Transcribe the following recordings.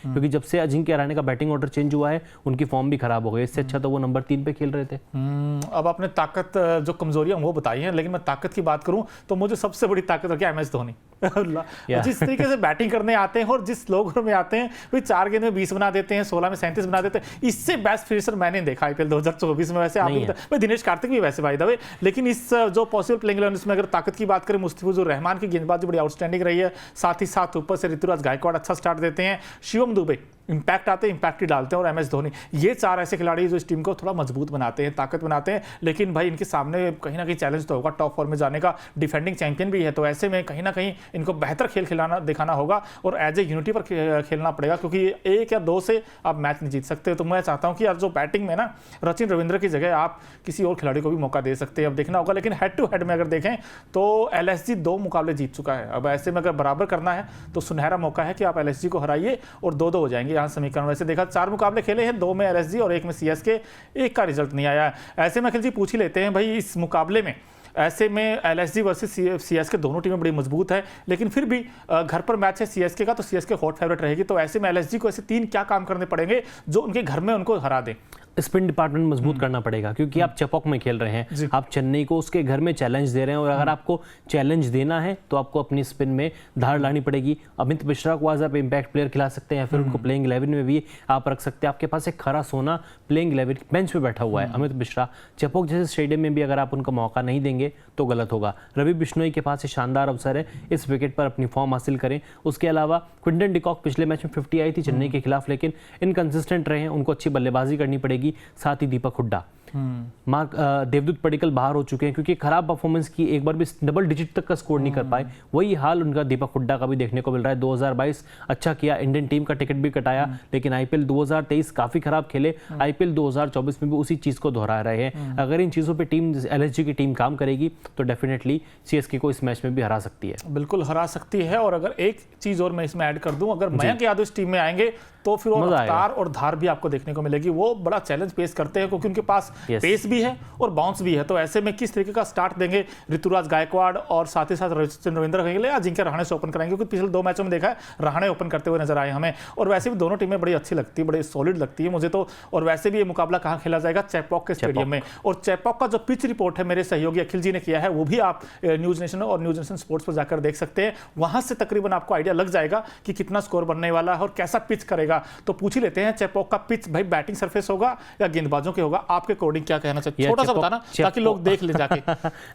क्योंकि जब से अजिंक्य रहाणे का बैटिंग ऑर्डर चेंज हुआ है उनकी फॉर्म भी खराब हो गई। इससे अच्छा तो वो नंबर 3 पे खेल रहे थे। अब आपने ताकत जो कमजोरियां वो बताई हैं, लेकिन मैं ताकत की बात करूं तो मुझे सबसे बड़ी ताकत है MS धोनी। जिस तरीके से बैटिंग करने आते हैं और जिस स्लोगर में आते हैं, वे 4 गेंद में 20 बना देते हैं, 16 में 37 बना देते हैं। इससे बेस्ट फिनिशर मैंने देखा IPL 2024 में। वैसे आप दिनेश कार्तिक भी वैसे बाय द वे, लेकिन इस जो पॉसिबल प्लेइंग 11 में अगर ताकत की बात करें, मुस्तफिजुर रहमान की गेंदबाजी बड़ी आउटस्टैंडिंग रही है। साथ ही साथ ऊपर से ऋतुराज गायकवाड़ अच्छा स्टार्ट देते हैं, शिवम दुबे इंपैक्ट आते हैं, इंपैक्ट ही डालते हैं, और MS धोनी, ये 4 ऐसे खिलाड़ी जो इस टीम को थोड़ा मजबूत बनाते हैं, ताकत बनाते हैं। लेकिन भाई इनके सामने कहीं ना कहीं चैलेंज तो होगा टॉप 4 में जाने का। डिफेंडिंग चैंपियन भी है, तो ऐसे में कहीं ना कहीं इनको बेहतर खेल खिलाना दिखाना होगा और एज ए यूनिटी पर खेलना पड़ेगा, क्योंकि 1 या 2 से आप मैच नहीं जीत सकते। तो मैं चाहता हूं कि यार जो बैटिंग में ना सचिन रविंद्र की जगह आप किसी और खिलाड़ी को भी मौका दे सकते हैं। अब देखना होगा, लेकिन हेड टू हेड में अगर देखें तो LSG 2 मुकाबले जीत चुका है। अब ऐसे में अगर बराबर करना है तो सुनहरा मौका है कि आप LSG को हराइए और 2-2 हो जाएंगे यहाँ समीकरण। वैसे देखा 4 मुकाबले खेले हैं, 2 में LSG और 1 में CSK, 1 का रिजल्ट नहीं आया। ऐसे में अखिल जी पूछ ही लेते हैं भाई, इस मुकाबले में ऐसे में LSG वर्सेस CSK दोनों टीमें बड़ी मजबूत है, लेकिन फिर भी घर पर मैच है CSK का, तो CSK हॉट फेवरेट रहेगी। तो ऐसे में LSG को ऐसे 3 क्या काम करने पड़ेंगे जो उनके घर में उनको हरा दें? स्पिन डिपार्टमेंट मजबूत करना पड़ेगा, क्योंकि आप चेपॉक में खेल रहे हैं, आप चेन्नई को उसके घर में चैलेंज दे रहे हैं, और अगर आपको चैलेंज देना है तो आपको अपनी स्पिन में धार लानी पड़ेगी। अमित मिश्रा को आज आप इंपैक्ट प्लेयर खिला सकते हैं, या फिर उनको प्लेइंग 11 में भी आप रख सकते हैं। आपके पास एक खरा सोना प्लेइंग 11 बेंच पे बैठा हुआ है अमित मिश्रा। चेपॉक जैसे स्टेडियम में भी अगर आप उनको मौका नहीं देंगे तो गलत होगा। रवि बिश्नोई के पास एक शानदार अवसर है, इस विकेट पर अपनी फॉर्म हासिल करें। उसके अलावा क्विंटन डिकॉक पिछले मैच में 50 आई थी चेन्नई के खिलाफ, लेकिन इनकंसिस्टेंट रहे हैं, उनको अच्छी बल्लेबाजी करनी पड़ेगी। साथ ही दीपक हुड्डा, देवदूत पडिक्कल बाहर हो चुके हैं क्योंकि खराब परफॉर्मेंस की, एक बार भी डबल डिजिट तक का स्कोर नहीं कर पाए। वही हाल उनका दीपक हुड्डा का भी देखने को मिल रहा है। 2022 अच्छा किया, इंडियन टीम का टिकट भी कटाया, लेकिन IPL 2023 काफी खराब खेले। IPL 2024 में भी उसी चीज को दोहरा रहे हैं। अगर इन चीजों पे टीम LSG की टीम काम करेगी तो डेफिनेटली CSK को इस मैच में भी हरा सकती है। बिल्कुल हरा सकती है। और अगर एक चीज और मैं इसमें ऐड कर दूं, अगर मयंक यादव इस टीम में आएंगे तो फिर वो रफ्तार और धार भी आपको देखने को मिलेगी। वो बड़ा चैलेंज पेश करते हैं क्योंकि उनके पास पेस भी है और बाउंस भी है। तो ऐसे में किस तरीके का स्टार्ट देंगे ऋतुराज गायकवाड़, और साथ ही साथ सचिन रविंद्र कहेंगे अजिंक्य रहाणे से ओपन कराएंगे, क्योंकि पिछले 2 मैचों में देखा है रहाणे ओपन करते हुए नजर आए हमें। और वैसे भी दोनों टीमें बड़ी अच्छी लगती है, बड़ी सॉलिड लगती है मुझे तो। और वैसे भी ये मुकाबला कहाँ खेला जाएगा? चेपॉक के स्टेडियम में। और चेपॉक का जो पिच रिपोर्ट है मेरे सहयोगी अखिल जी ने किया है, वो भी आप न्यूज नेशन और न्यूज नेशन स्पोर्ट्स पर जाकर देख सकते हैं। वहां से तकरीबन आपको आइडिया लग जाएगा कि कितना स्कोर बनने वाला है और कैसा पिच करेगा। तो पूछ ही लेते हैं, चेपॉक का पिच भाई बैटिंग सरफेस होगा या गेंदबाजों के होगा? आपके अकॉर्डिंग क्या कहना चाहिए? छोटा सा बताना ताकि लोग देख ले जाके।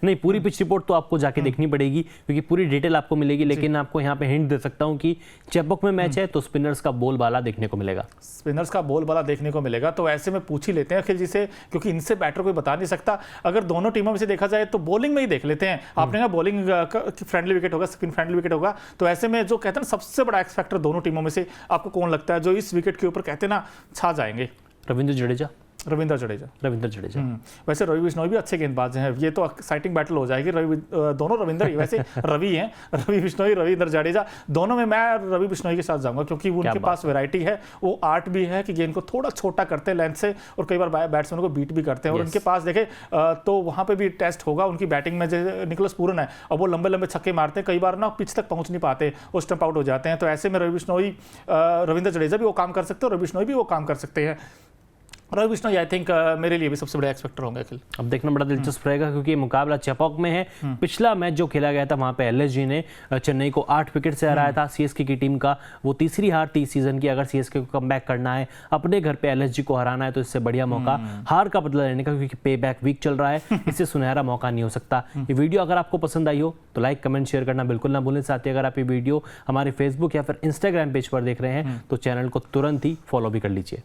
नहीं, पूरी पिच रिपोर्ट तो आपको जाके देखनी पड़ेगी, क्योंकि पूरी डिटेल आपको मिलेगी। लेकिन आपको यहाँ पे हिंट दे सकता हूँ कि चेपॉक में मैच है तो स्पिनर्स का बोलबाला देखने को मिलेगा। स्पिनर्स का बोलबाला देखने को मिलेगा। तो ऐसे में पूछ ही लेते हैं अखिल जी से, क्योंकि इनसे बैटर कोई बता नहीं सकता। अगर दोनों टीमों में से देखा जाए तो बॉलिंग में ही देख लेते हैं। आपने कहा बॉलिंग फ्रेंडली विकेट होगा, स्पिन फ्रेंडली विकेट होगा। तो ऐसे में जो कहते हैं ना सबसे बड़ा एक्स फैक्टर दोनों टीमों में से आपको कौन लगता है जो इस विकेट के ऊपर कहते हैं ना छा जाएंगे? रविंद्र जडेजा। वैसे रवि बिश्नोई भी अच्छे गेंदबाज हैं। ये तो एक्साइटिंग बैटल हो जाएगी। दोनों रविंद्र ही वैसे रवि हैं, रवि बिश्नोई, रविंद्र जडेजा, दोनों में मैं रवि बिश्नोई के साथ जाऊंगा, क्योंकि उनके पास वैरायटी है। वो आर्ट भी है कि गेंद को थोड़ा छोटा करते हैं लेंथ से, और कई बार बैट्समैन को बीट भी करते हैं। और उनके पास देखे तो वहां पर भी टेस्ट होगा उनकी बैटिंग में। जैसे निकोलस पूरन है, अब वो लंबे लंबे छक्के मारते हैं, कई बार ना पिच तक पहुंच नहीं पाते, वो स्टंप आउट हो जाते हैं। तो ऐसे में रवि बिश्नोई, रविंद्र जडेजा भी वो काम कर सकते हैं और रवि बिश्नोई भी वो काम कर सकते हैं। रवि बिश्नोई आई थिंक मेरे लिए भी सबसे बड़ा एक्सपेक्टर होंगे अखिल। अब देखना बड़ा दिलचस्प रहेगा, क्योंकि ये मुकाबला चेपॉक में है। पिछला मैच जो खेला गया था वहां पे LSG ने चेन्नई को 8 विकेट से हराया था। CSK की टीम का वो तीसरी हार थी सीजन की। अगर CSK को कमबैक करना है, अपने घर पे LSG को हराना है, तो इससे बढ़िया मौका हार का बदला लेने का, क्योंकि पे बैक वीक चल रहा है। इससे सुनहरा मौका नहीं हो सकता। ये वीडियो अगर आपको पसंद आई हो तो लाइक, कमेंट, शेयर करना बिल्कुल ना भूलें। साथ ही अगर आप ये वीडियो हमारे फेसबुक या फिर इंस्टाग्राम पेज पर देख रहे हैं तो चैनल को तुरंत ही फॉलो भी कर लीजिए।